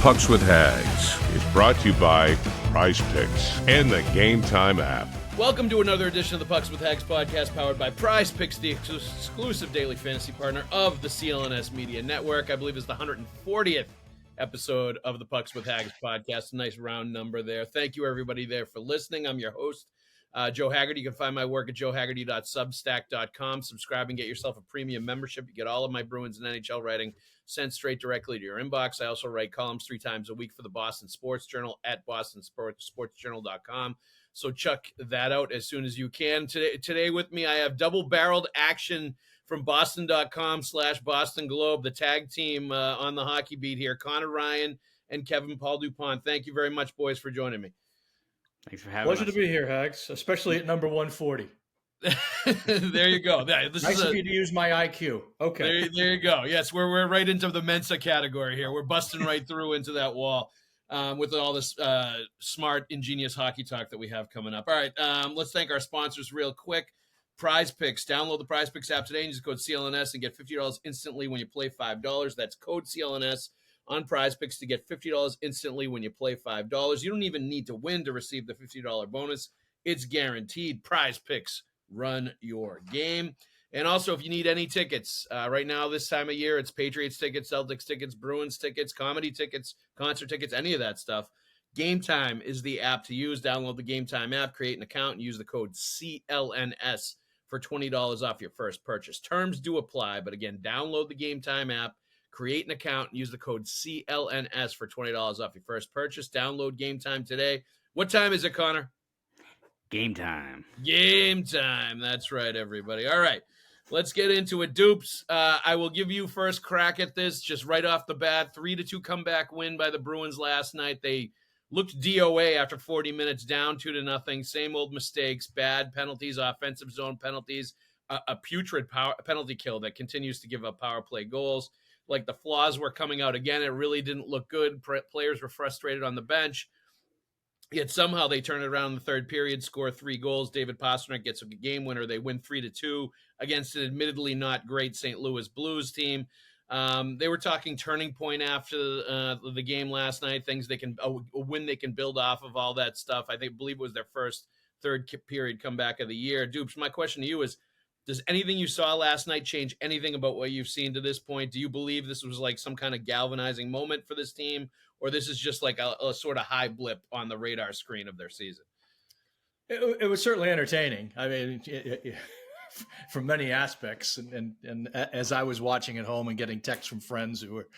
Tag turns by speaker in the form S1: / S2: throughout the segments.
S1: Pucks with Haggs is brought to you by Prize Picks and the Game Time app.
S2: Welcome to another edition of the Pucks with Haggs podcast powered by Prize Picks, the exclusive daily fantasy partner of the CLNS Media Network. I believe it's the 140th episode of the Pucks with Haggs podcast. A nice round number there. Thank you, everybody there, for listening. I'm your host, Joe Haggerty. You can find my work at joehaggerty.substack.com. Subscribe and get yourself a premium membership. You get all of my Bruins and NHL writing sent straight directly to your inbox. I also write columns 3 times a week for the Boston Sports Journal at bostonsportsjournal.com. So check that out as soon as you can. Today with me, I have double-barreled action from boston.com/Boston Globe, the tag team on the hockey beat here, Conor Ryan and Kevin Paul Dupont. Thank you very much, boys, for joining me.
S3: Thanks for having us.
S4: Pleasure to be here, Haggs, especially at number 140.
S2: There you go.
S4: This nice of you to use my IQ. Okay.
S2: There you go. Yes, we're right into the Mensa category here. We're busting right through into that wall with all this smart, ingenious hockey talk that we have coming up. All right, let's thank our sponsors real quick. Prize Picks. Download the Prize Picks app today and use code CLNS and get $50 instantly when you play $5. That's code CLNS on Prize Picks to get $50 instantly when you play $5. You don't even need to win to receive the $50 bonus. It's guaranteed. Prize Picks. Run your game. And also, if you need any tickets, right now, this time of year, it's Patriots tickets, Celtics tickets, Bruins tickets, comedy tickets, concert tickets, any of that stuff. Game Time is the app to use. Download the Game Time app, create an account, and use the code CLNS for $20 off your first purchase. Terms do apply, but again, download the Game Time app, create an account, and use the code CLNS for $20 off your first purchase. Download Game Time today. What time is it, Connor?
S3: Game time.
S2: Game time. That's right, everybody. All right, let's get into it. Dupes, I will give you first crack at this just right off the bat. 3-2 comeback win by the Bruins last night. They looked DOA after 40 minutes, down 2-0. Same old mistakes, bad penalties, offensive zone penalties, a putrid penalty kill that continues to give up power play goals. Like the flaws were coming out again. It really didn't look good. Players were frustrated on the bench. Yet somehow they turn it around in the third period, score 3 goals. David Pastrnak gets a game winner. They win 3-2 against an admittedly not great St. Louis Blues team. They were talking turning point after the game last night, things they can a win they can build off of, all that stuff. I believe it was their first third period comeback of the year. Dupes, my question to you is, does anything you saw last night change anything about what you've seen to this point? Do you believe this was like some kind of galvanizing moment for this team, or this is just like a sort of high blip on the radar screen of their season?
S4: It was certainly entertaining. I mean, from many aspects. And as I was watching at home and getting texts from friends who were,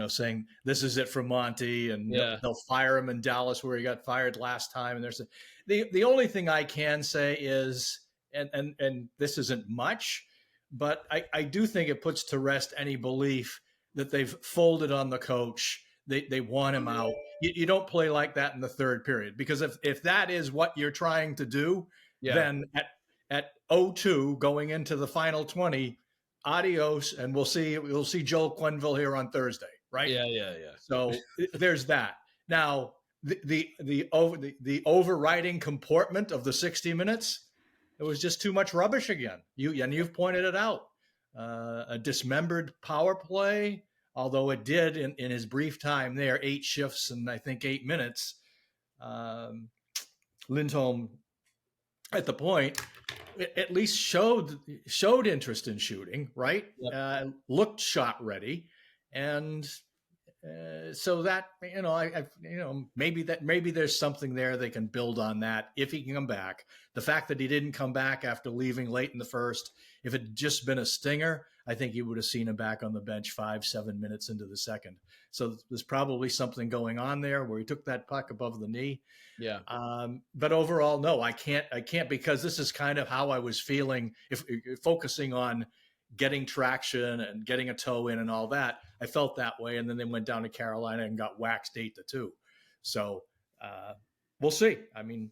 S4: saying this is it for Monty, and they'll fire him in Dallas where he got fired last time. And there's the only thing I can say is, and this isn't much, but I do think it puts to rest any belief that they've folded on the coach. They want him out. You don't play like that in the third period, because if that is what you're trying to do, then at 0-2 going into the final 20, adios, and we'll see Joel Quenneville here on Thursday, right?
S2: Yeah.
S4: So there's that. Now the overriding comportment of the 60 minutes, it was just too much rubbish again. You've pointed it out. A dismembered power play, although it did in his brief time there, 8 shifts and I think 8 minutes. Lindholm at the point at least showed interest in shooting, right? Yep. Looked shot ready, and so that maybe there's something there they can build on that if he can come back. The fact that he didn't come back after leaving late in the first, if it had just been a stinger, I think you would have seen him back on the bench 5-7 minutes into the second. So there's probably something going on there where he took that puck above the knee.
S2: Yeah.
S4: But overall, no, I can't, because this is kind of how I was feeling. If focusing on getting traction and getting a toe in and all that, I felt that way. And then they went down to Carolina and got waxed 8-2. So we'll see. I mean,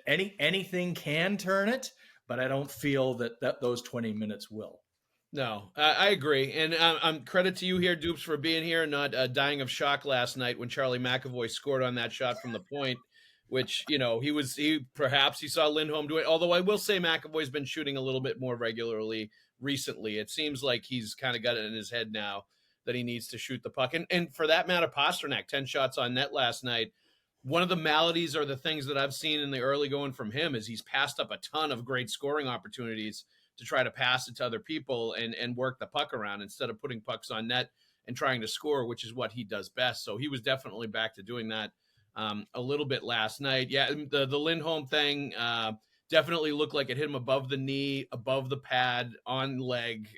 S4: anything can turn it, but I don't feel that those 20 minutes will.
S2: No, I agree. And I'm credit to you here, Dupes, for being here and not dying of shock last night when Charlie McAvoy scored on that shot from the point, which, he saw Lindholm do it. Although I will say McAvoy's been shooting a little bit more regularly recently. It seems like he's kind of got it in his head now that he needs to shoot the puck. And for that matter, Pasternak, 10 shots on net last night. One of the maladies or the things that I've seen in the early going from him is he's passed up a ton of great scoring opportunities to try to pass it to other people and work the puck around instead of putting pucks on net and trying to score, which is what he does best. So he was definitely back to doing that a little bit last night. Yeah, the Lindholm thing definitely looked like it hit him above the knee, above the pad, on leg,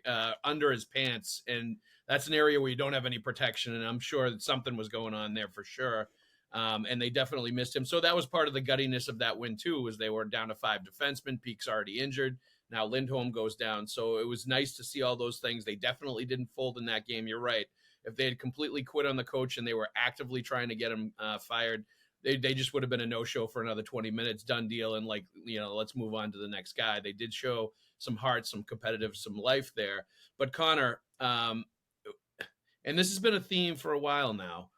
S2: under his pants. And that's an area where you don't have any protection. And I'm sure that something was going on there for sure. And they definitely missed him. So that was part of the guttiness of that win too, was they were down to 5 defensemen. Peake's already injured. Now Lindholm goes down. So it was nice to see all those things. They definitely didn't fold in that game. You're right. If they had completely quit on the coach and they were actively trying to get him fired, they just would have been a no-show for another 20 minutes, done deal, and let's move on to the next guy. They did show some heart, some competitive, some life there. But Connor, and this has been a theme for a while now,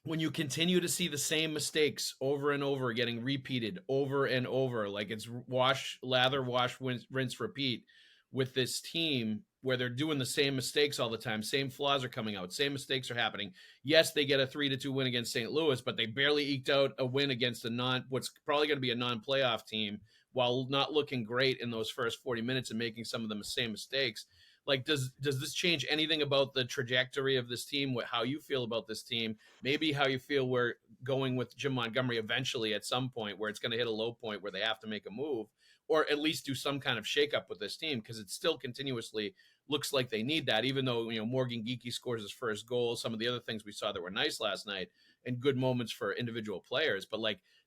S2: when you continue to see the same mistakes over and over getting repeated over and over, like it's wash, lather, wash, rinse, repeat with this team where they're doing the same mistakes all the time, same flaws are coming out, same mistakes are happening. Yes, they get a 3-2 win against St. Louis, but they barely eked out a win against what's probably going to be a non-playoff team while not looking great in those first 40 minutes and making some of the same mistakes. Like, does this change anything about the trajectory of this team, how you feel about this team, maybe how you feel we're going with Jim Montgomery eventually at some point where it's going to hit a low point where they have to make a move or at least do some kind of shakeup with this team, because it still continuously looks like they need that, even though, Morgan Geekie scores his first goal, some of the other things we saw that were nice last night and good moments for individual players. But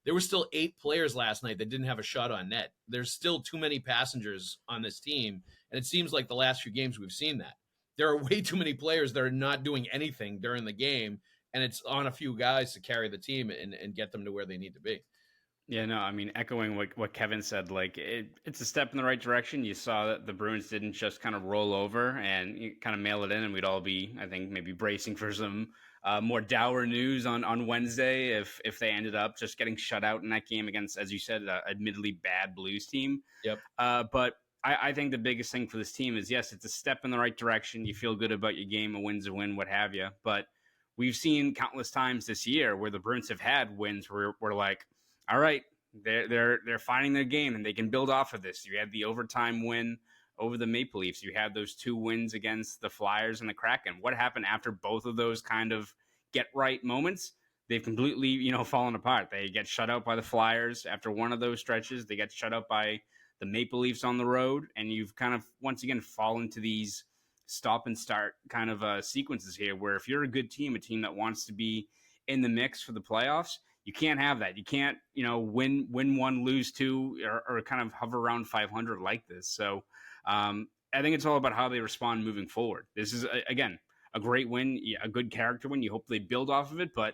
S2: there were still 8 players last night that didn't have a shot on net. There's still too many passengers on this team. And it seems like the last few games we've seen that. There are way too many players that are not doing anything during the game, and it's on a few guys to carry the team and get them to where they need to be.
S3: Yeah, no, I mean, echoing what Kevin said, it's a step in the right direction. You saw that the Bruins didn't just kind of roll over and kind of mail it in, and we'd all be, I think, maybe bracing for some more dour news on Wednesday if they ended up just getting shut out in that game against, as you said, admittedly bad Blues team.
S2: Yep.
S3: But I think the biggest thing for this team is, yes, it's a step in the right direction. You feel good about your game, a win's a win, what have you. But we've seen countless times this year where the Bruins have had wins where we're like, all right, they're finding their game and they can build off of this. You had the overtime win over the Maple Leafs. You had those 2 wins against the Flyers and the Kraken. What happened after both of those kind of get right moments? They've completely, fallen apart. They get shut out by the Flyers after one of those stretches. They get shut out by the Maple Leafs on the road, and you've kind of once again fallen to these stop and start kind of sequences here where if you're a good team, a team that wants to be in the mix for the playoffs, you can't have that. You can't, win 1, lose 2, or kind of hover around 500 like this. So I think it's all about how they respond moving forward. This is, again, a great win, a good character win. You hope they build off of it, but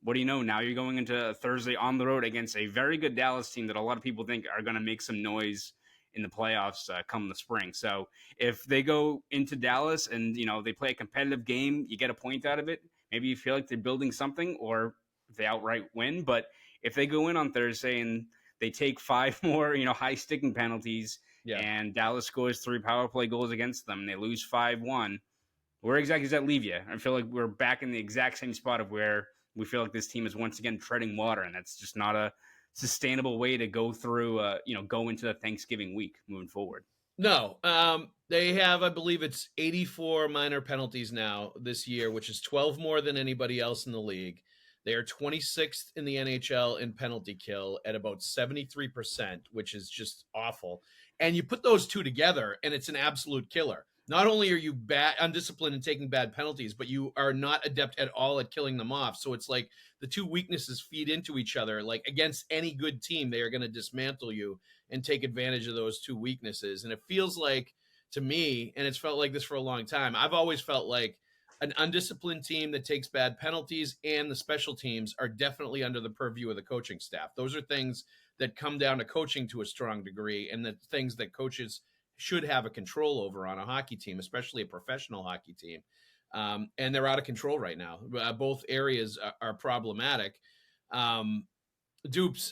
S3: what do you know? Now you're going into Thursday on the road against a very good Dallas team that a lot of people think are going to make some noise in the playoffs come the spring. So if they go into Dallas and, they play a competitive game, you get a point out of it. Maybe you feel like they're building something, or they outright win. But if they go in on Thursday and they take 5 more, high sticking penalties, and Dallas scores 3 power play goals against them, and they lose 5-1, where exactly does that leave you? I feel like we're back in the exact same spot of where we feel like this team is once again treading water, and that's just not a sustainable way to go through, go into the Thanksgiving week moving forward.
S2: No, they have, I believe it's 84 minor penalties now this year, which is 12 more than anybody else in the league. They are 26th in the NHL in penalty kill at about 73%, which is just awful. And you put those two together, and it's an absolute killer. Not only are you undisciplined and taking bad penalties, but you are not adept at all at killing them off. So it's like the two weaknesses feed into each other. Like against any good team, they are going to dismantle you and take advantage of those two weaknesses. And it feels like, to me, and it's felt like this for a long time, I've always felt like an undisciplined team that takes bad penalties and the special teams are definitely under the purview of the coaching staff. Those are things that come down to coaching to a strong degree, and the things that coaches should have a control over on a hockey team, especially a professional hockey team. And they're out of control right now. Both areas are problematic. Dupes,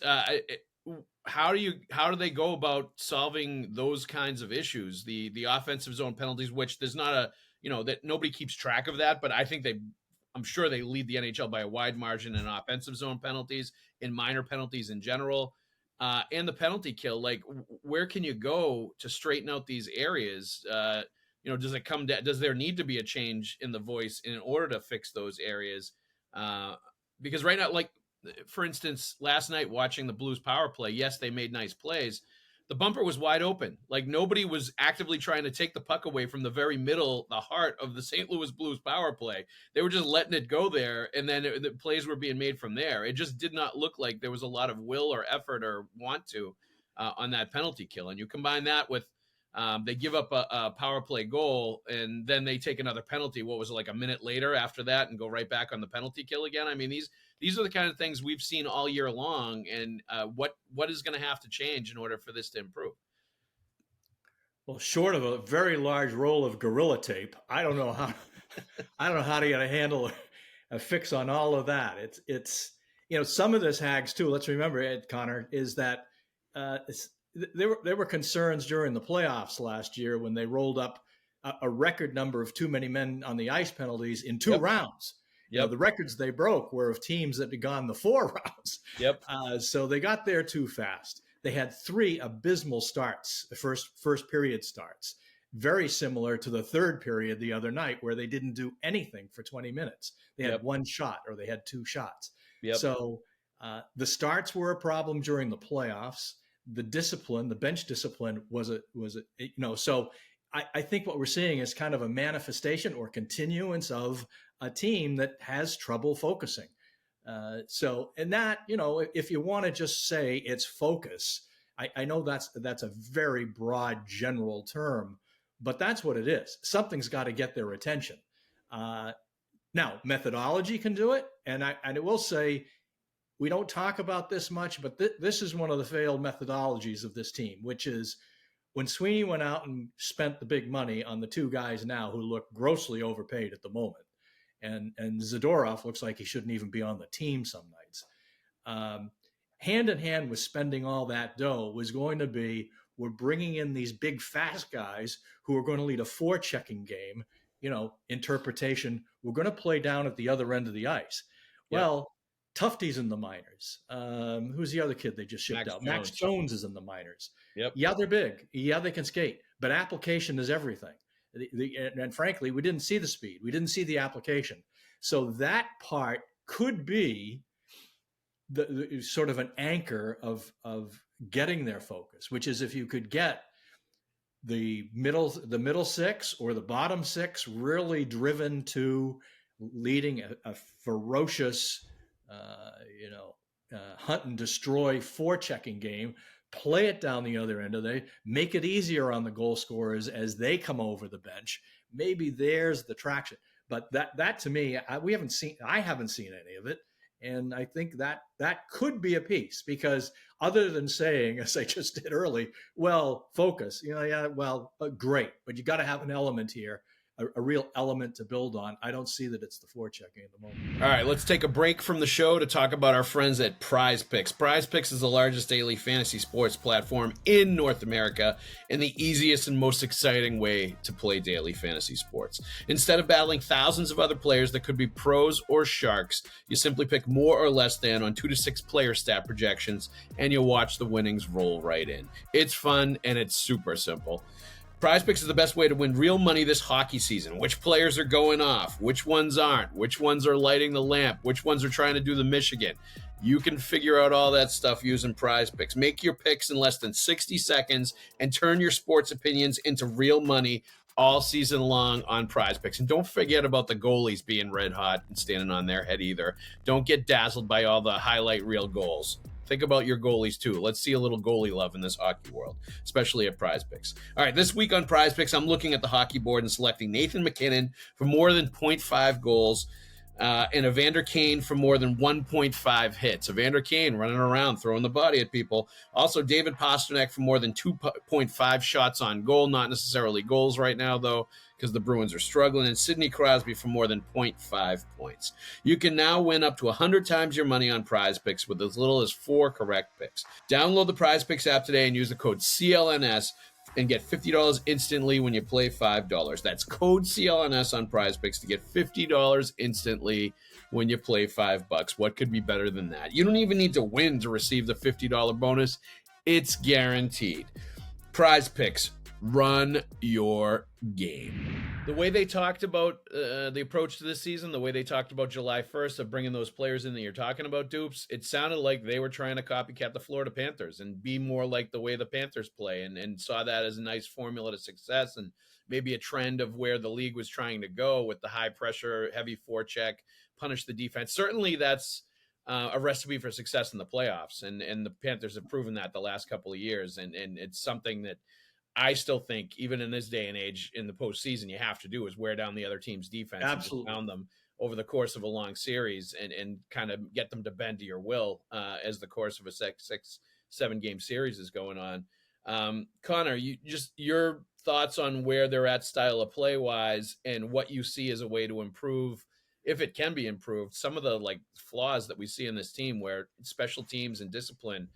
S2: how do they go about solving those kinds of issues? The offensive zone penalties, which there's not that nobody keeps track of that, but I'm sure they lead the NHL by a wide margin in offensive zone penalties, in minor penalties in general, and the penalty kill. Like, where can you go to straighten out these areas? Does it come down? Does there need to be a change in the voice in order to fix those areas? Because right now, like, for instance, last night watching the Blues power play, yes, they made nice plays. The bumper was wide open. Like, nobody was actively trying to take the puck away from the very middle, the heart of the St. Louis Blues power play. They were just letting it go there, and then the plays were being made from there. It just did not look like there was a lot of will or effort or want to on that penalty kill. And you combine that with they give up a power play goal, and then they take another penalty. What was it, like a minute later after that, and go right back on the penalty kill again? I mean, these are the kind of things we've seen all year long, and what is going to have to change in order for this to improve?
S4: Well, short of a very large roll of Gorilla Tape, I don't know how to get a handle, a fix on all of that. It's some of this, Haggs, too. Let's remember, Connor, is that there were concerns during the playoffs last year when they rolled up a record number of too many men on the ice penalties in two rounds. The records they broke were of teams that had gone the 4 rounds. So they got there too fast. They had 3 abysmal starts, the first period starts, very similar to the third period the other night, where they didn't do anything for 20 minutes. They had 1 shot, or they had 2 shots. So the starts were a problem during the playoffs. The discipline, the bench discipline was so I think what we're seeing is kind of a manifestation or continuance of a team that has trouble focusing. And that, if you want to just say it's focus, I know that's a very broad general term, but that's what it is. Something's got to get their attention. Now, methodology can do it. And I will say, we don't talk about this much, but this is one of the failed methodologies of this team, which is when Sweeney went out and spent the big money on the 2 guys now who look grossly overpaid at the moment. And Zadorov looks like he shouldn't even be on the team some nights. Hand in hand with spending all that dough was going to be, we're bringing in these big fast guys who are going to lead a forechecking game, interpretation. We're going to play down at the other end of the ice. Well, Tufty's in the minors. Who's the other kid they just shipped out? Max Jones is in the minors. Yeah, they're big. Yeah, they can skate. But application is everything. And frankly, we didn't see the speed. We didn't see the application. So that part could be the sort of an anchor of getting their focus, which is if you could get the middle 6 or the bottom 6 really driven to leading a ferocious hunt and destroy forechecking game, play it down the other end of it, make it easier on the goal scorers as they come over the bench. Maybe there's the traction. But that to me, I haven't seen any of it. And I think that could be a piece, because other than saying, as I just did early, well, focus, great, but you got to have an element here, a real element to build on. I don't see that it's the forechecking at the moment.
S2: All right, let's take a break from the show to talk about our friends at Prize Picks. Prize Picks is the largest daily fantasy sports platform in North America and the easiest and most exciting way to play daily fantasy sports. Instead of battling thousands of other players that could be pros or sharks, you simply pick more or less than on 2 to 6 player stat projections, and you'll watch the winnings roll right in. It's fun and it's super simple. Prize Picks is the best way to win real money this hockey season. Which players are going off? Which ones aren't? Which ones are lighting the lamp? Which ones are trying to do the Michigan? You can figure out all that stuff using Prize Picks. Make your picks in less than 60 seconds and turn your sports opinions into real money all season long on Prize Picks. And don't forget about the goalies being red hot and standing on their head either. Don't get dazzled by all the highlight reel goals. Think about your goalies too. Let's see a little goalie love in this hockey world, especially at Prize Picks. All right, this week on Prize Picks, I'm looking at the hockey board and selecting Nathan MacKinnon for more than 0.5 goals and Evander Kane for more than 1.5 hits. Evander Kane running around, throwing the body at people. Also, David Pastrnak for more than 2.5 shots on goal. Not necessarily goals right now, though, because the Bruins are struggling. And Sidney Crosby for more than 0.5 points. You can now win up to 100 times your money on Prize Picks with as little as 4 correct picks. Download the Prize Picks app today and use the code CLNS and get $50 instantly when you play $5. That's code CLNS on Prize Picks to get $50 instantly when you play $5. What could be better than that? You don't even need to win to receive the $50 bonus. It's guaranteed. Prize Picks, run your game. The way they talked about the approach to this season, the way they talked about July 1st of bringing those players in that you're talking about, Dupes, it sounded like they were trying to copycat the Florida Panthers and be more like the way the Panthers play, and saw that as a nice formula to success and maybe a trend of where the league was trying to go with the high pressure, heavy forecheck, punish the defense. Certainly that's a recipe for success in the playoffs, and the Panthers have proven that the last couple of years, and it's something that I still think, even in this day and age in the postseason, you have to do is wear down the other team's defense.
S4: Absolutely.
S2: And pound them over the course of a long series and kind of get them to bend to your will as the course of a 6-7 game series is going on. Connor, your thoughts on where they're at style of play wise and what you see as a way to improve, if it can be improved, some of the flaws that we see in this team where special teams and discipline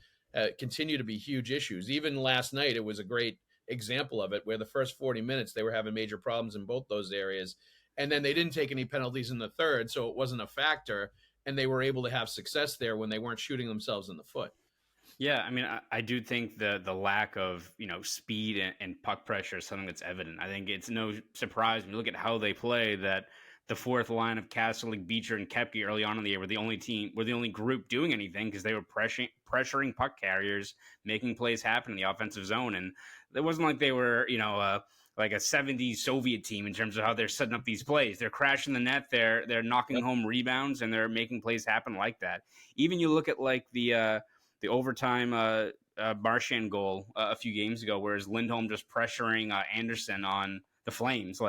S2: continue to be huge issues. Even last night, it was a great example of it where the first 40 minutes they were having major problems in both those areas, and then they didn't take any penalties in the third, so it wasn't a factor, and they were able to have success there when they weren't shooting themselves in the foot.
S3: Yeah, I mean, I do think the lack of speed and puck pressure is something that's evident. I think it's no surprise when you look at how they play that the fourth line of Kastelik, Beecher, and Kepke early on in the year were the only group doing anything because they were pressuring puck carriers, making plays happen in the offensive zone. And it wasn't like they were, like a 70s Soviet team in terms of how they're setting up these plays. They're crashing the net, they're knocking home rebounds, and they're making plays happen like that. Even you look at the overtime Marchand goal a few games ago, whereas Lindholm just pressuring Anderson on the Flames,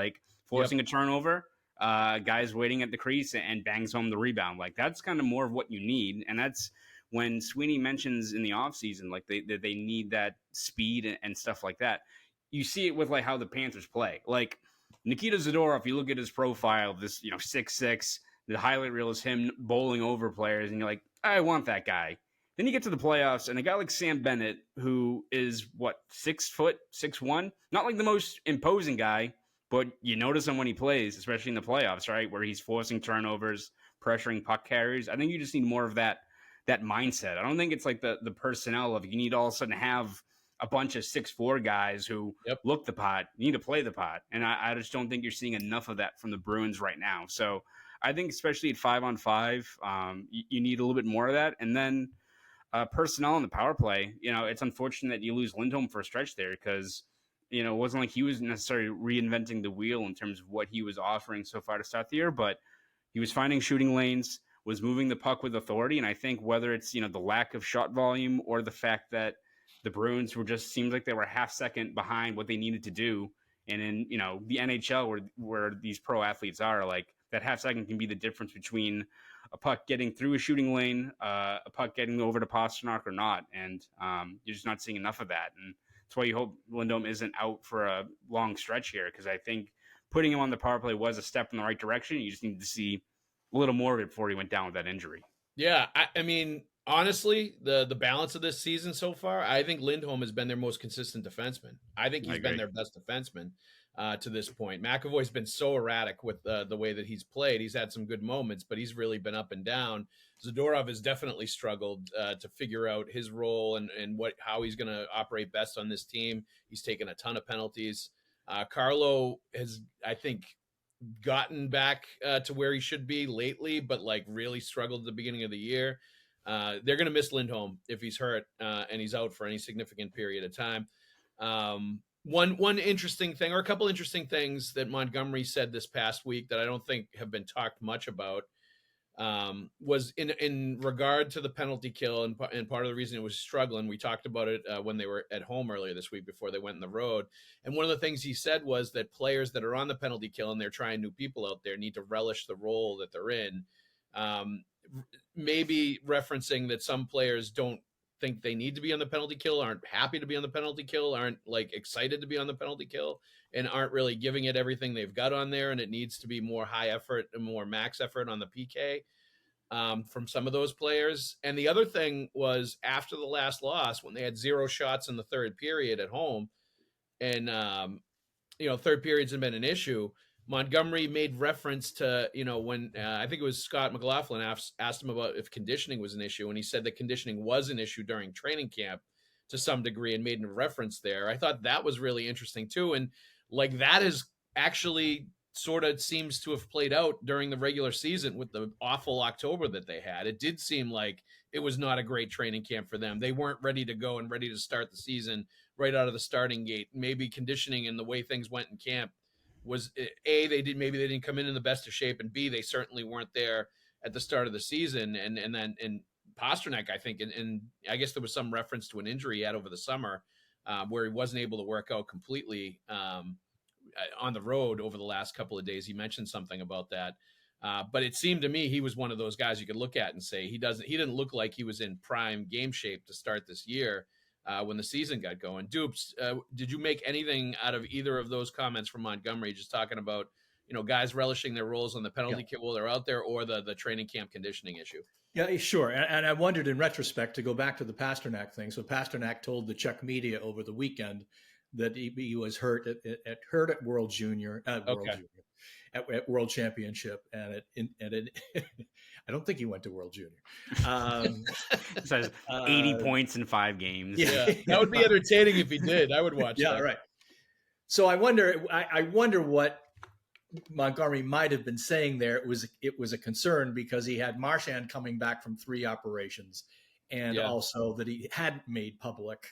S3: forcing a turnover. Guys waiting at the crease and bangs home the rebound. That's kind of more of what you need. And that's when Sweeney mentions in the offseason, they need that speed and stuff like that. You see it with how the Panthers play. Nikita Zadorov, you look at his profile, this 6'6", the highlight reel is him bowling over players, and you're like, I want that guy. Then you get to the playoffs, and a guy like Sam Bennett, who is 6 foot, 6'1", not like the most imposing guy, but you notice him when he plays, especially in the playoffs, right, where he's forcing turnovers, pressuring puck carriers. I think you just need more of that mindset. I don't think it's the personnel of you need all of a sudden have a bunch of 6'4" guys who look the pot. You need to play the pot. And I just don't think you're seeing enough of that from the Bruins right now. So I think especially at 5-on-5, you need a little bit more of that. And then personnel in the power play, it's unfortunate that you lose Lindholm for a stretch there because it wasn't like he was necessarily reinventing the wheel in terms of what he was offering so far to start the year, but he was finding shooting lanes, was moving the puck with authority. And I think whether it's, the lack of shot volume or the fact that the Bruins seemed like they were a half second behind what they needed to do. And in, the NHL where these pro athletes are, that half second can be the difference between a puck getting through a shooting lane, a puck getting over to Pasternak or not. And you're just not seeing enough of that. And that's why you hope Lindholm isn't out for a long stretch here, because I think putting him on the power play was a step in the right direction. You just need to see a little more of it before he went down with that injury.
S2: Yeah, I mean, honestly, the balance of this season so far, I think Lindholm has been their most consistent defenseman. I think he's been their best defenseman to this point. McAvoy's been so erratic with the way that he's played. He's had some good moments, but he's really been up and down. Zadorov has definitely struggled to figure out his role and how he's going to operate best on this team. He's taken a ton of penalties. Carlo has, I think, gotten back to where he should be lately, but really struggled at the beginning of the year. They're going to miss Lindholm if he's hurt and he's out for any significant period of time. One interesting thing, or a couple interesting things that Montgomery said this past week that I don't think have been talked much about, was in regard to the penalty kill, and part of the reason it was struggling. We talked about it when they were at home earlier this week before they went on the road. And one of the things he said was that players that are on the penalty kill and they're trying new people out there need to relish the role that they're in. Maybe referencing that some players don't think they need to be on the penalty kill, aren't happy to be on the penalty kill, aren't excited to be on the penalty kill, and aren't really giving it everything they've got on there. And it needs to be more high effort and more max effort on the PK from some of those players. And the other thing was after the last loss, when they had 0 shots in the third period at home, and third periods have been an issue. Montgomery made reference to, when I think it was Scott McLaughlin asked him about if conditioning was an issue, and he said that conditioning was an issue during training camp to some degree and made a reference there. I thought that was really interesting too. And like that is actually sort of seems to have played out during the regular season with the awful October that they had. It did seem like it was not a great training camp for them. They weren't ready to go and ready to start the season right out of the starting gate. Maybe conditioning and the way things went in camp was maybe they didn't come in the best of shape, and B, they certainly weren't there at the start of the season. And then Pasternak, I think, and I guess there was some reference to an injury he had over the summer where he wasn't able to work out completely on the road over the last couple of days. He mentioned something about that. But it seemed to me he was one of those guys you could look at and say he didn't look like he was in prime game shape to start this year when the season got going. Dupes, did you make anything out of either of those comments from Montgomery, just talking about, guys relishing their roles on the penalty kill while they're out there, or the training camp conditioning issue?
S4: Yeah, sure. And I wondered in retrospect, to go back to the Pasternak thing. So Pasternak told the Czech media over the weekend that he was hurt at World Junior, at World Championship, and I don't think he went to World Junior.
S3: It says 80 points in 5 games.
S2: Yeah, that would be entertaining if he did. I would watch that.
S4: Yeah, right. So I wonder what Montgomery might have been saying there. It was a concern because he had Marchand coming back from 3 operations, and also that he hadn't made public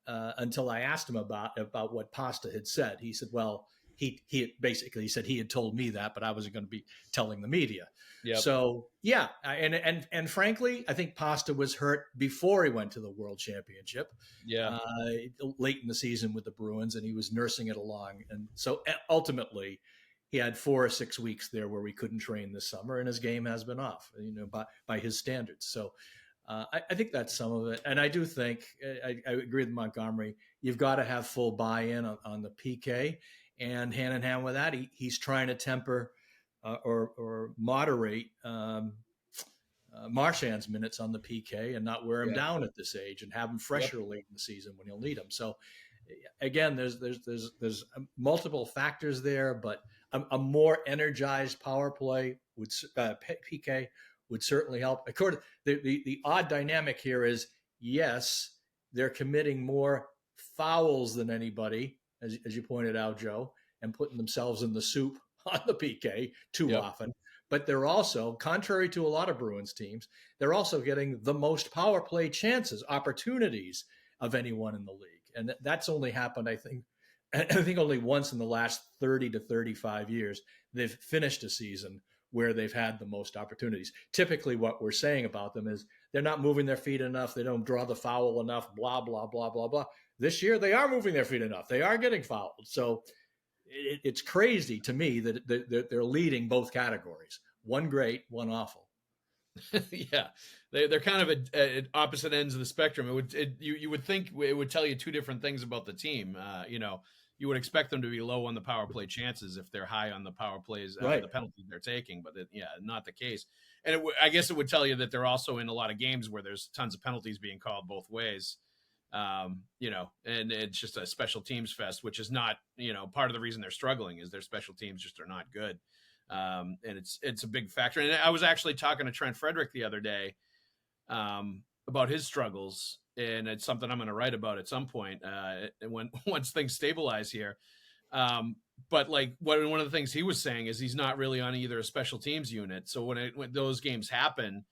S4: until I asked him about what Pasta had said. He said, well, he basically said he had told me that, but I wasn't going to be telling the media. Yep. So yeah, and frankly, I think Pasta was hurt before he went to the World Championship. Yeah, late in the season with the Bruins, and he was nursing it along, and so ultimately, he had 4 or 6 weeks there where we couldn't train this summer, and his game has been off, by his standards. So I think that's some of it. And I do think, I agree with Montgomery, you've got to have full buy-in on the PK. And hand in hand with that, he's trying to temper or moderate Marchand's minutes on the PK and not wear him down at this age, and have him fresher late in the season when he'll need him. So again, there's multiple factors there, but a more energized power play PK would certainly help. The odd dynamic here is, yes, they're committing more fouls than anybody, as you pointed out, Joe, and putting themselves in the soup on the PK too often. But they're also, contrary to a lot of Bruins teams, they're also getting the most power play chances, opportunities of anyone in the league. And that's only happened, I think only once in the last 30 to 35 years, they've finished a season where they've had the most opportunities. Typically what we're saying about them is they're not moving their feet enough. They don't draw the foul enough, blah, blah, blah, blah, blah. This year, they are moving their feet enough. They are getting fouled. So it's crazy to me that they're leading both categories. One great, one awful.
S2: Yeah, they're kind of at opposite ends of the spectrum. You would think it would tell you 2 different things about the team. You would expect them to be low on the power play chances if they're high on the power plays, the penalties they're taking, but not the case. And I guess it would tell you that they're also in a lot of games where there's tons of penalties being called both ways. And it's just a special teams fest, which is not, part of the reason they're struggling is their special teams just are not good. And it's a big factor. And I was actually talking to Trent Frederick the other day about his struggles, and it's something I'm going to write about at some point once things stabilize here. But like one of the things he was saying is he's not really on either a special teams unit. So when those games happen,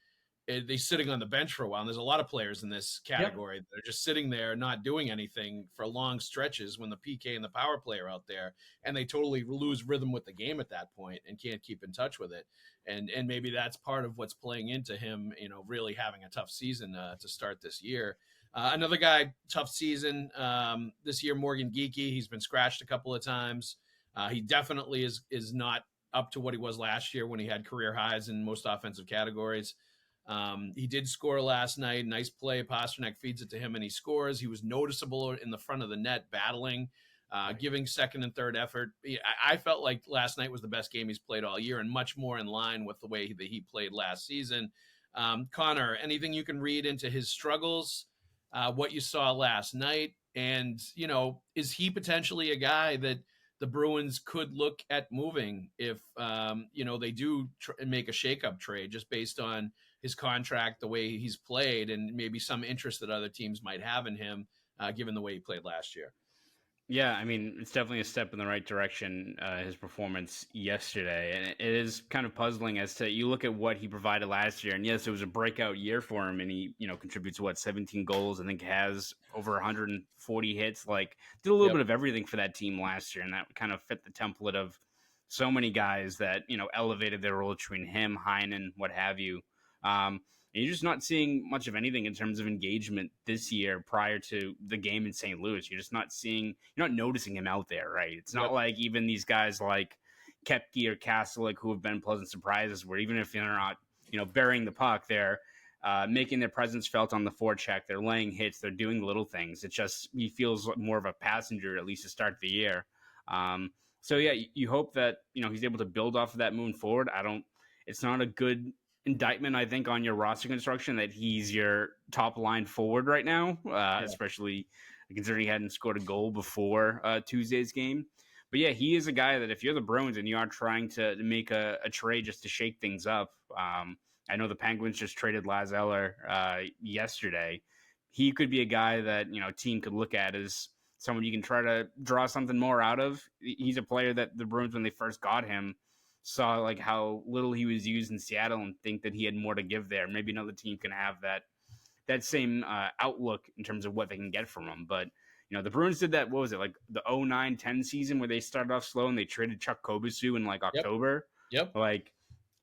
S2: they're sitting on the bench for a while. And there's a lot of players in this category that are just sitting there, not doing anything for long stretches when the PK and the power play are out there, and they totally lose rhythm with the game at that point and can't keep in touch with it. And maybe that's part of what's playing into him, really having a tough season to start this year. Another guy, tough season this year, Morgan Geekie. He's been scratched a couple of times. He definitely is not up to what he was last year when he had career highs in most offensive categories. He did score last night. Nice play. Pasternak feeds it to him and he scores. He was noticeable in the front of the net, battling, giving second and third effort. I felt like last night was the best game he's played all year and much more in line with the way that he played last season. Connor, anything you can read into his struggles, what you saw last night, And, is he potentially a guy that the Bruins could look at moving if, they do make a shakeup trade just based on his contract, the way he's played, and maybe some interest that other teams might have in him, given the way he played last year?
S3: Yeah, I mean, it's definitely a step in the right direction, his performance yesterday. And it is kind of puzzling as to, you look at what he provided last year, and yes, it was a breakout year for him, and he, contributes, 17 goals, I think has over 140 hits, like, did a little bit of everything for that team last year, and that kind of fit the template of so many guys that, elevated their role between him, Heinen, what have you. And you're just not seeing much of anything in terms of engagement this year prior to the game in St. Louis. You're just not noticing him out there, right? It's not like even these guys like Kepke or Kastelik who have been pleasant surprises where even if they're not, burying the puck, they're making their presence felt on the forecheck. They're laying hits. They're doing little things. It's just, he feels more of a passenger, at least to start the year. So yeah, you hope that, he's able to build off of that moving forward. It's not a good indictment, I think, on your roster construction that he's your top line forward right now, especially considering he hadn't scored a goal before Tuesday's game. But yeah, he is a guy that if you're the Bruins and you are trying to make a trade just to shake things up, I know the Penguins just traded Laz Eller yesterday. He could be a guy that, a team could look at as someone you can try to draw something more out of. He's a player that the Bruins, when they first got him, saw like how little he was used in Seattle and think that he had more to give there. Maybe another team can have that same outlook in terms of what they can get from him. But, the Bruins did that, what was it, like the 09-10 season where they started off slow and they traded Chuck Kobasu in like October.
S2: Yep.
S3: Like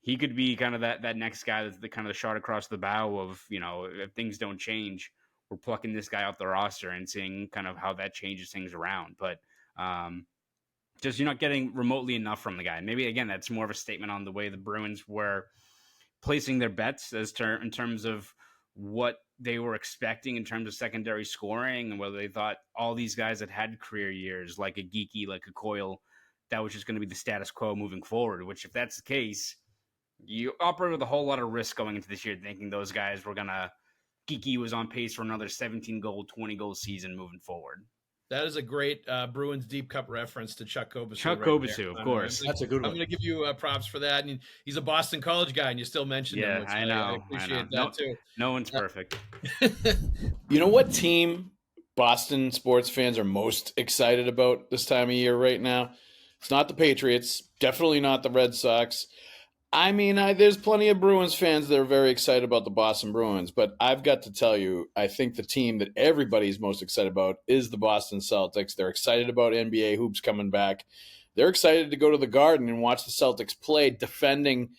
S3: he could be kind of that next guy that's the kind of the shot across the bow of, if things don't change, we're plucking this guy off the roster and seeing kind of how that changes things around. But, just you're not getting remotely enough from the guy. Maybe, again, that's more of a statement on the way the Bruins were placing their bets in terms of what they were expecting in terms of secondary scoring and whether they thought all these guys that had career years, like a Geeky, like a Coyle, that was just going to be the status quo moving forward, which if that's the case, you operate with a whole lot of risk going into this year thinking those guys were going to, Geeky was on pace for another 17-goal, 20-goal season moving forward.
S2: That is a great Bruins deep cup reference to Chuck Kobasu.
S3: Chuck Kobasu, of course.
S4: That's a good one.
S2: I'm going to give you props for that. And he's a Boston College guy, and you still mentioned him. Which
S3: I know.
S2: I appreciate that too.
S3: No one's perfect.
S5: You know what team Boston sports fans are most excited about this time of year right now? It's not the Patriots. Definitely not the Red Sox. I mean, there's plenty of Bruins fans that are very excited about the Boston Bruins, but I've got to tell you, I think the team that everybody's most excited about is the Boston Celtics. They're excited about NBA hoops coming back. They're excited to go to the Garden and watch the Celtics play, defending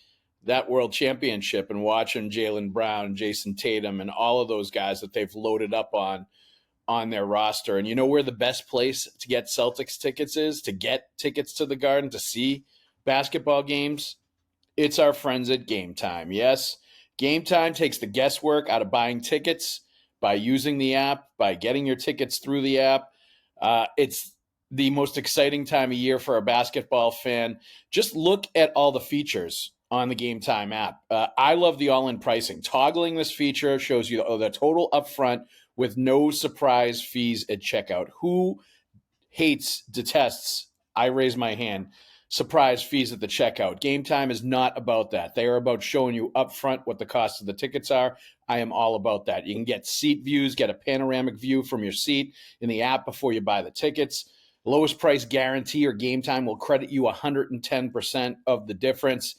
S5: that world championship and watching Jaylen Brown, Jason Tatum, and all of those guys that they've loaded up on their roster. And you know where the best place to get Celtics tickets is, to get tickets to the Garden, to see basketball games? It's our friends at Game Time. Yes, Game Time takes the guesswork out of buying tickets by using the app, by getting your tickets through the app. It's the most exciting time of year for a basketball fan. Just look at all the features on the Game Time app. I love the all-in pricing. Toggling this feature shows you the total upfront with no surprise fees at checkout. Who detests, I raise my hand, surprise fees at the checkout? Game Time is not about that. They are about showing you upfront what the cost of the tickets are. I am all about that. You can get seat views, get a panoramic view from your seat in the app before you buy the tickets. Lowest price guarantee, or Game Time will credit you 110% of the difference.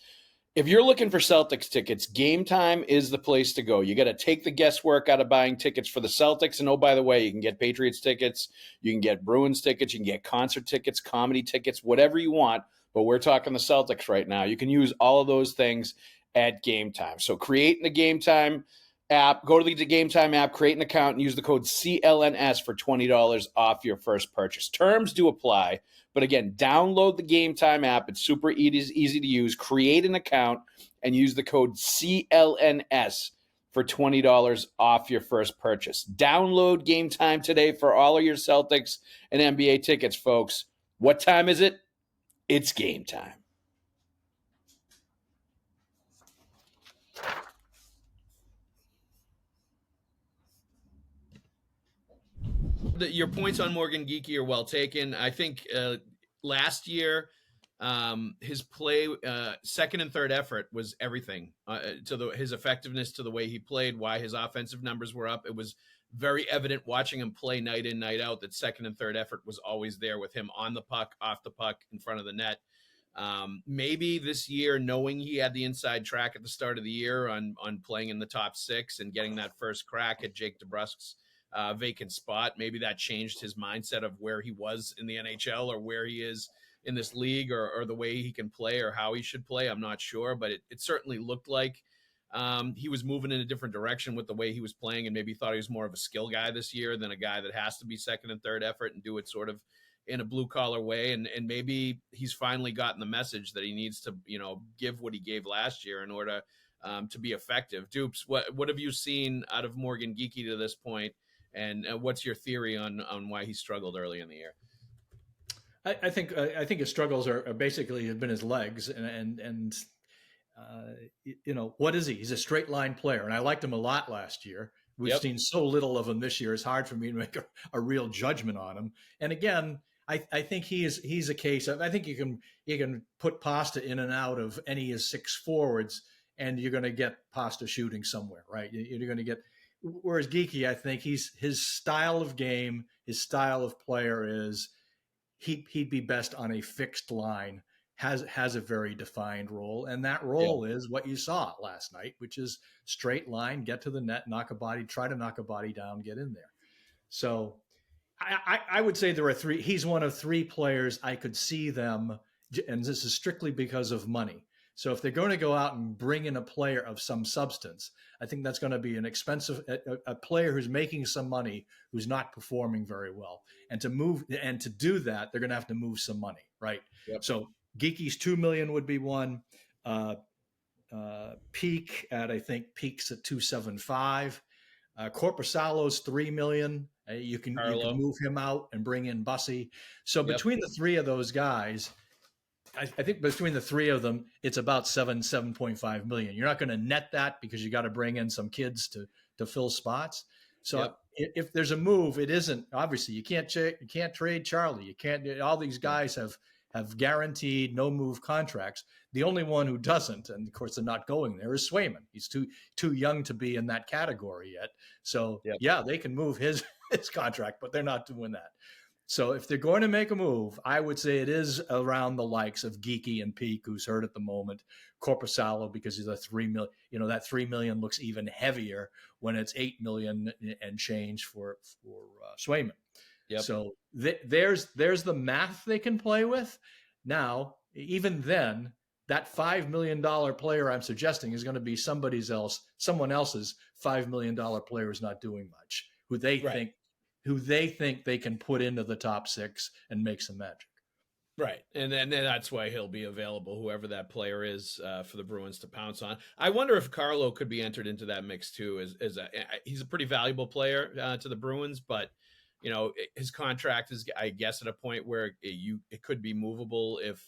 S5: If you're looking for Celtics tickets, Game Time is the place to go. You got to take the guesswork out of buying tickets for the Celtics. And oh, by the way, you can get Patriots tickets, you can get Bruins tickets, you can get concert tickets, comedy tickets, whatever you want. But we're talking the Celtics right now. You can use all of those things at Game Time. So create the Game Time app, go to the Game Time app, create an account, and use the code CLNS for $20 off your first purchase. Terms do apply. But again, download the Game Time app. It's super easy to use. Create an account and use the code CLNS for $20 off your first purchase. Download Game Time today for all of your Celtics and NBA tickets, folks. What time is it? It's Game Time.
S2: your points on Morgan Geekie are well taken. I think last year his play, second and third effort was everything to his effectiveness, to the way he played, why his offensive numbers were up. It was very evident watching him play night in, night out, that second and third effort was always there with him on the puck, off the puck, in front of the net. Maybe this year, knowing he had the inside track at the start of the year on playing in the top six and getting that first crack at Jake DeBrusk's vacant spot, maybe that changed his mindset of where he was in the NHL or where he is in this league, or the way he can play or how he should play. I'm not sure, but it certainly looked like he was moving in a different direction with the way he was playing, and maybe thought he was more of a skill guy this year than a guy that has to be second and third effort and do it sort of in a blue collar way. And maybe he's finally gotten the message that he needs to, give what he gave last year in order to be effective. Dupes, what have you seen out of Morgan Geekie to this point, and what's your theory on why he struggled early in the year?
S4: I think his struggles are basically have been his legs, and what is he? He's a straight line player, and I liked him a lot last year. We've seen so little of him this year; it's hard for me to make a real judgment on him. And again, I think he's a case of, I think you can put Pasta in and out of any of six forwards, and you're going to get Pasta shooting somewhere, right? You're going to get. Whereas Geekie, I think his style of game, his style of player is. He'd be best on a fixed line, has a very defined role. And that role is what you saw last night, which is straight line, get to the net, try to knock a body down, get in there. So I would say there are three. He's one of three players I could see them, and this is strictly because of money. So if they're going to go out and bring in a player of some substance, I think that's going to be an expensive, a player who's making some money, who's not performing very well. And to do that, they're going to have to move some money, right? Yep. So Geekie's $2 million would be one. Peak's at $275. Corpusalo's $3 million. You can move him out and bring in Bussy. So between the three of those guys, I think between the three of them, it's about $7.5 million. You're not going to net that because you got to bring in some kids to fill spots. So if there's a move, it isn't, obviously you can't trade Charlie. You can't. All these guys have guaranteed no move contracts. The only one who doesn't, and of course they're not going there, is Swayman. He's too young to be in that category yet. So they can move his contract, but they're not doing that. So if they're going to make a move, I would say it is around the likes of Geekie and Peak, who's hurt at the moment. Corpusalo, because he's a $3 million. That $3 million looks even heavier when it's $8 million and change for Swayman. Yep. So there's the math they can play with. Now, even then, that $5 million player I'm suggesting is going to be someone else's $5 million player who's not doing much, who they think they can put into the top six and make some magic.
S2: Right. And then that's why he'll be available, whoever that player is, for the Bruins to pounce on. I wonder if Carlo could be entered into that mix too. He's a pretty valuable player to the Bruins, but his contract is, I guess, at a point where it could be movable if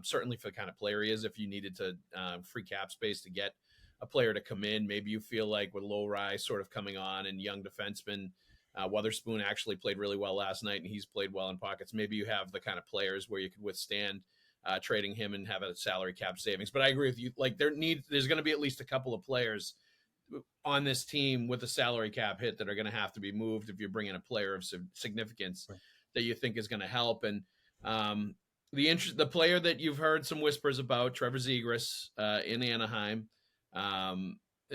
S2: certainly for the kind of player he is, if you needed to free cap space to get a player to come in. Maybe you feel like with Lowry sort of coming on and young defensemen, Weatherspoon actually played really well last night, and he's played well in pockets. Maybe you have the kind of players where you could withstand trading him and have a salary cap savings. But I agree with you. Like there's going to be at least a couple of players on this team with a salary cap hit that are going to have to be moved if you're bringing a player of significance that you think is going to help. And the player that you've heard some whispers about, Trevor Zegras in Anaheim.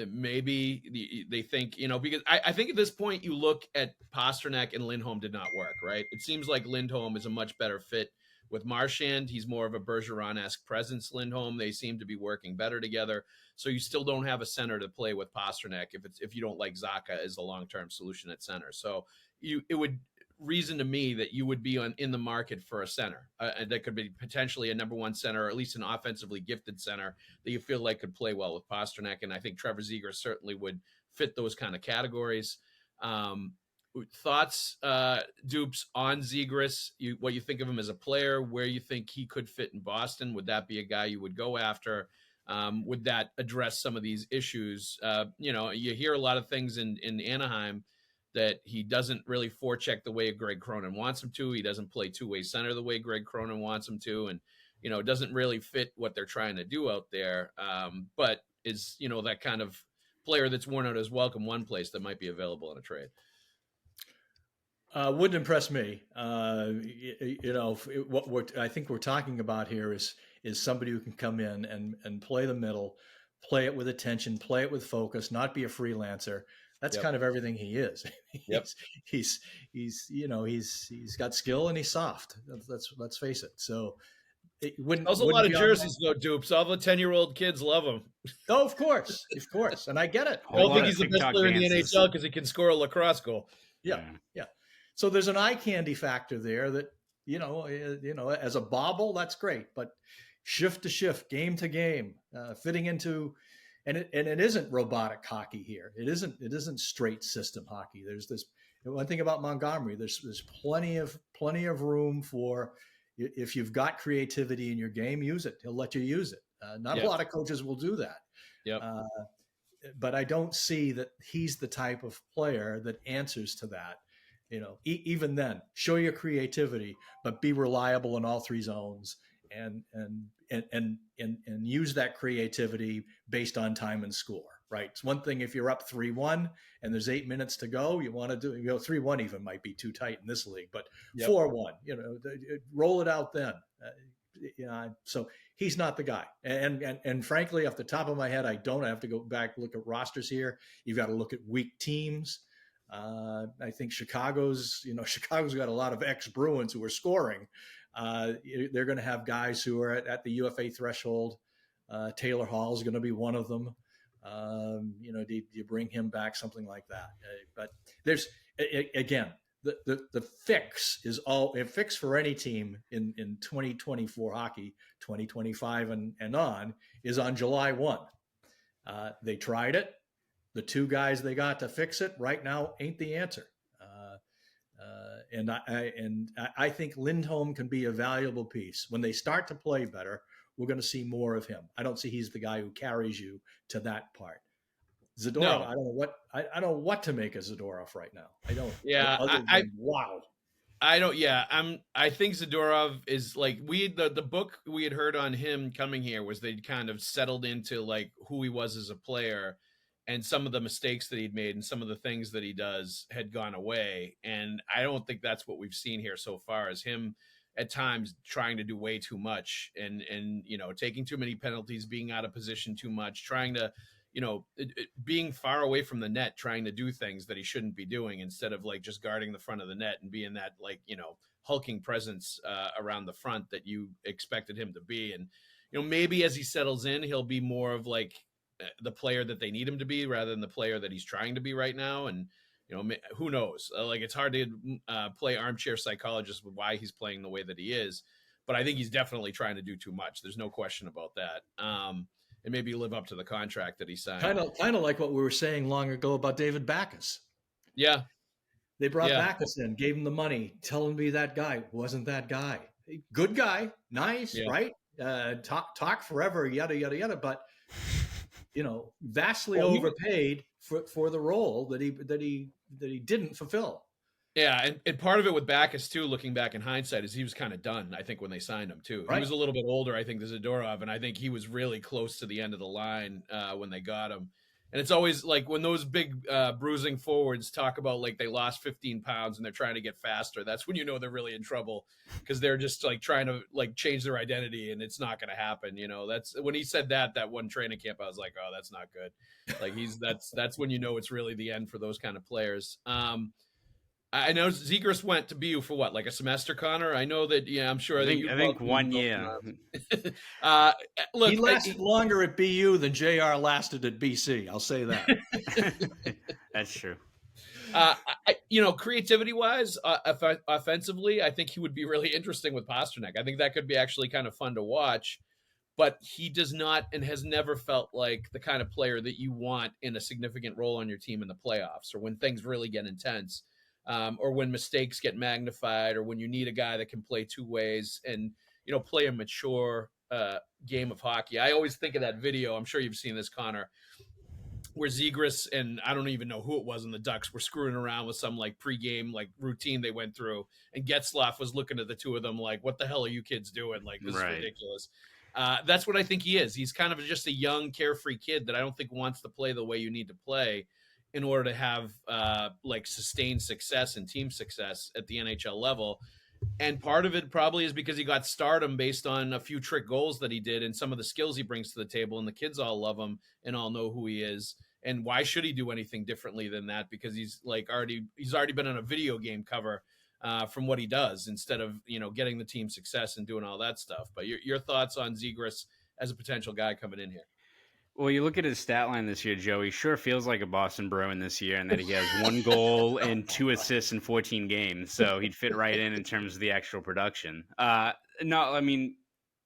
S2: Maybe they think, because I think at this point you look at Pastrnak and Lindholm did not work, right? It seems like Lindholm is a much better fit with Marchand. He's more of a Bergeron-esque presence, Lindholm. They seem to be working better together. So you still don't have a center to play with Pastrnak if you don't like Zacha as a long-term solution at center. So it would reason to me that you would be in the market for a center that could be potentially a number one center, or at least an offensively gifted center that you feel like could play well with Pastrnak. And I think Trevor Zegras certainly would fit those kind of categories. Thoughts, Dupes, on Zegras, what you think of him as a player, where you think he could fit in Boston? Would that be a guy you would go after? Would that address some of these issues? You hear a lot of things in Anaheim that he doesn't really forecheck the way Greg Cronin wants him to. He doesn't play two-way center the way Greg Cronin wants him to. And, it doesn't really fit what they're trying to do out there. But is, that kind of player that's worn out his welcome one place that might be available in a trade.
S4: Wouldn't impress me. What I think we're talking about here is somebody who can come in and play the middle, play it with attention, play it with focus, not be a freelancer. That's kind of everything he is. He's got skill and he's soft. Let's face it. So it wouldn't.
S2: There's a lot of jerseys though, Dupes. All the 10-year-old kids love him.
S4: Oh, of course, and I get it.
S2: I don't think he's the best player in the NHL because he can score a lacrosse goal.
S4: Yeah. So there's an eye candy factor there that as a bobble, that's great, but shift to shift, game to game, fitting into, and it isn't robotic hockey here. It isn't straight system hockey. There's this one thing about Montgomery. There's plenty of room for, if you've got creativity in your game, use it. He'll let you use it. Not a lot of coaches will do that. But I don't see that he's the type of player that answers to that. Even then, show your creativity, but be reliable in all three zones, and use that creativity based on time and score. Right. It's one thing if you're up 3-1 and there's 8 minutes to go, you want to do 3-1 even might be too tight in this league, but 4-1, roll it out then. So he's not the guy. And frankly, off the top of my head, I don't have to go back, look at rosters here. You've got to look at weak teams. I think Chicago's got a lot of ex-Bruins who are scoring. They're going to have guys who are at the UFA threshold. Taylor Hall is going to be one of them. Do you bring him back, something like that? But there's, again, the fix is a fix for any team in 2024 hockey, 2025 and on, is on July 1. They tried it. The two guys they got to fix it right now ain't the answer. And I think Lindholm can be a valuable piece. When they start to play better, we're going to see more of him. I don't see he's the guy who carries you to that part. Zadorov, no. I don't know what to make of Zadorov right now. I don't.
S2: Yeah,
S4: wow.
S2: I don't. Yeah, I think Zadorov is like the book we had heard on him coming here was they'd kind of settled into like who he was as a player. And some of the mistakes that he'd made and some of the things that he does had gone away. And I don't think that's what we've seen here so far, is him at times trying to do way too much and taking too many penalties, being out of position too much, trying to, being far away from the net, trying to do things that he shouldn't be doing instead of like just guarding the front of the net and being that hulking presence around the front that you expected him to be. And, maybe as he settles in, he'll be more of like the player that they need him to be rather than the player that he's trying to be right now. And, who knows? Like, it's hard to play armchair psychologist with why he's playing the way that he is, but I think he's definitely trying to do too much. There's no question about that. And maybe live up to the contract that he signed.
S4: Kind of like what we were saying long ago about David Backes.
S2: Yeah.
S4: They brought Backes in, gave him the money, tell him to be that guy. Wasn't that guy. Good guy. Nice, right? Talk forever, yada, yada, yada. But, vastly overpaid for the role that he didn't fulfill.
S2: Yeah, and part of it with Backes too, looking back in hindsight, is he was kind of done, I think, when they signed him too. Right. He was a little bit older, I think, than Zadorov, and I think he was really close to the end of the line when they got him. And it's always like when those big bruising forwards talk about like they lost 15 pounds and they're trying to get faster, that's when they're really in trouble, because they're just like trying to like change their identity and it's not going to happen. That's when he said that one training camp, I was like, oh, that's not good. Like that's when it's really the end for those kind of players. I know Zegras went to BU for what, like a semester, Connor? I know that. Yeah, I'm sure.
S3: I think 1 year.
S4: Look, he lasted longer at BU than JR lasted at BC. I'll say that.
S3: That's true.
S2: Creativity-wise, offensively, I think he would be really interesting with Pastrnak. I think that could be actually kind of fun to watch. But he does not and has never felt like the kind of player that you want in a significant role on your team in the playoffs or when things really get intense. Or when mistakes get magnified, or when you need a guy that can play two ways and, play a mature game of hockey. I always think of that video. I'm sure you've seen this, Connor, where Zegras and I don't even know who it was in the Ducks were screwing around with some like pregame like routine they went through, and Getzlaf was looking at the two of them like, "What the hell are you kids doing? Like, this is ridiculous." That's what I think he is. He's kind of just a young, carefree kid that I don't think wants to play the way you need to play in order to have like sustained success and team success at the NHL level. And part of it probably is because he got stardom based on a few trick goals that he did and some of the skills he brings to the table. And the kids all love him and all know who he is. And why should he do anything differently than that? Because he's already been on a video game cover from what he does, instead of, getting the team success and doing all that stuff. But your thoughts on Zegras as a potential guy coming in here?
S3: Well, you look at his stat line this year, Joe, he sure feels like a Boston Bruin this year, and that he has 1 goal and 2 assists in 14 games. So he'd fit right in terms of the actual production. No, I mean,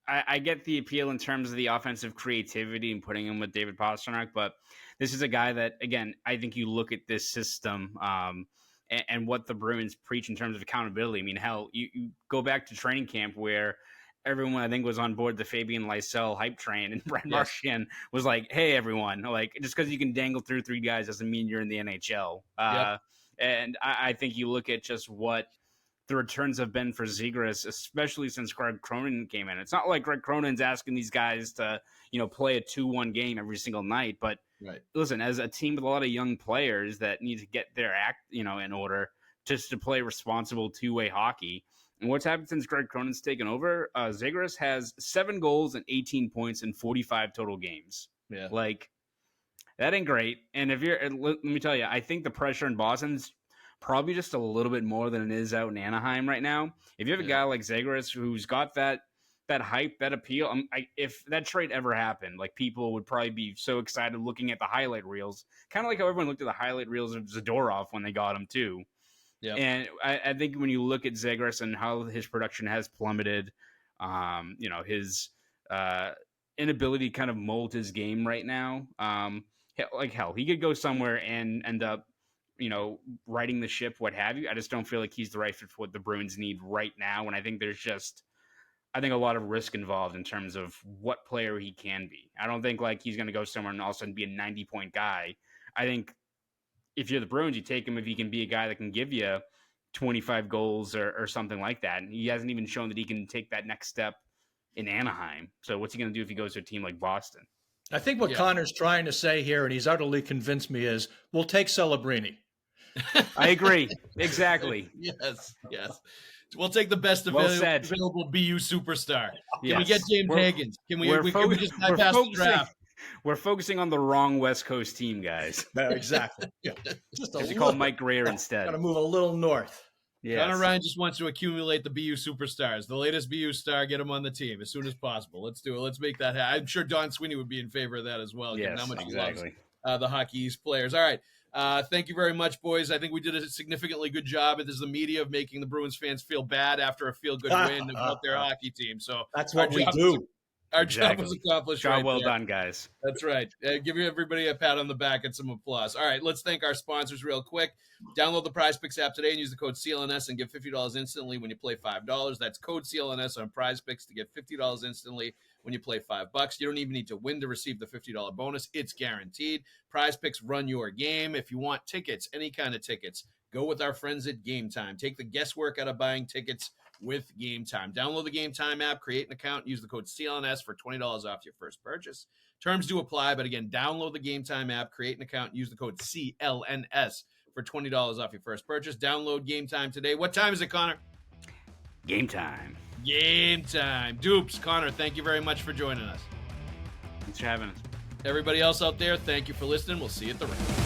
S3: I get the appeal in terms of the offensive creativity and putting him with David Pastrnak, but this is a guy that, again, I think you look at this system and what the Bruins preach in terms of accountability. I mean, hell, you go back to training camp where everyone, I think, was on board the Fabian Lysell hype train, and Brad Marchand was like, "Hey, everyone! Like, just because you can dangle through 3 guys doesn't mean you're in the NHL." And I think you look at just what the returns have been for Zegras, especially since Greg Cronin came in. It's not like Greg Cronin's asking these guys to, play a 2-1 game every single night. But listen, as a team with a lot of young players that need to get their act, in order just to play responsible 2-way hockey. And what's happened since Greg Cronin's taken over? Zegras has 7 goals and 18 points in 45 total games.
S2: Yeah.
S3: Like, that ain't great. And let me tell you, I think the pressure in Boston's probably just a little bit more than it is out in Anaheim right now. If you have a guy like Zegras who's got that hype, that appeal, if that trade ever happened, like, people would probably be so excited looking at the highlight reels, kind of like how everyone looked at the highlight reels of Zadorov when they got him too. Yeah. And I think when you look at Zegras and how his production has plummeted, his inability to kind of mold his game right now, he could go somewhere and end up, righting the ship, what have you. I just don't feel like he's the right fit for what the Bruins need right now. And I think there's a lot of risk involved in terms of what player he can be. I don't think like he's going to go somewhere and all of a sudden be a 90-point guy. I think if you're the Bruins, you take him if he can be a guy that can give you 25 goals or something like that. And he hasn't even shown that he can take that next step in Anaheim. So what's he going to do if he goes to a team like Boston?
S4: I think what Connor's trying to say here, and he's utterly convinced me, is we'll take Celebrini.
S3: I agree. Exactly.
S2: Yes. We'll take the best available BU superstar. Can we get James Haggs? Can we just bypass the draft?
S3: We're focusing on the wrong West Coast team, guys.
S4: Exactly. Yeah.
S3: You call Mike Greer instead.
S4: Got to move a little north.
S2: Yes. Conor Ryan just wants to accumulate the BU superstars. The latest BU star, get him on the team as soon as possible. Let's do it. Let's make that happen. I'm sure Don Sweeney would be in favor of that as well.
S3: Yes,
S2: how much
S3: exactly.
S2: He loves the Hockey East players. All right. Thank you very much, boys. I think we did a significantly good job as the media of making the Bruins fans feel bad after a feel-good win about their hockey team. So
S4: that's what we do.
S2: Our job was accomplished.
S3: Job well done, guys.
S2: That's right. Give everybody a pat on the back and some applause. All right, let's thank our sponsors real quick. Download the Prize Picks app today and use the code CLNS and get $50 instantly when you play $5. That's code CLNS on Prize Picks to get $50 instantly when you play $5. You don't even need to win to receive the $50 bonus. It's guaranteed. Prize Picks run your game. If you want tickets, any kind of tickets, go with our friends at Game Time. Take the guesswork out of buying tickets with Game Time. Download the Game Time app, create an account, use the code CLNS for $20 off your first purchase. Terms do apply, but again, download the Game Time app, create an account, use the code CLNS for $20 off your first purchase. Download Game Time today. What time is it, Connor?
S3: Game time.
S2: Game time. Dupes, Connor, thank you very much for joining us.
S3: Thanks for having us.
S2: Everybody else out there, thank you for listening. We'll see you at the rink.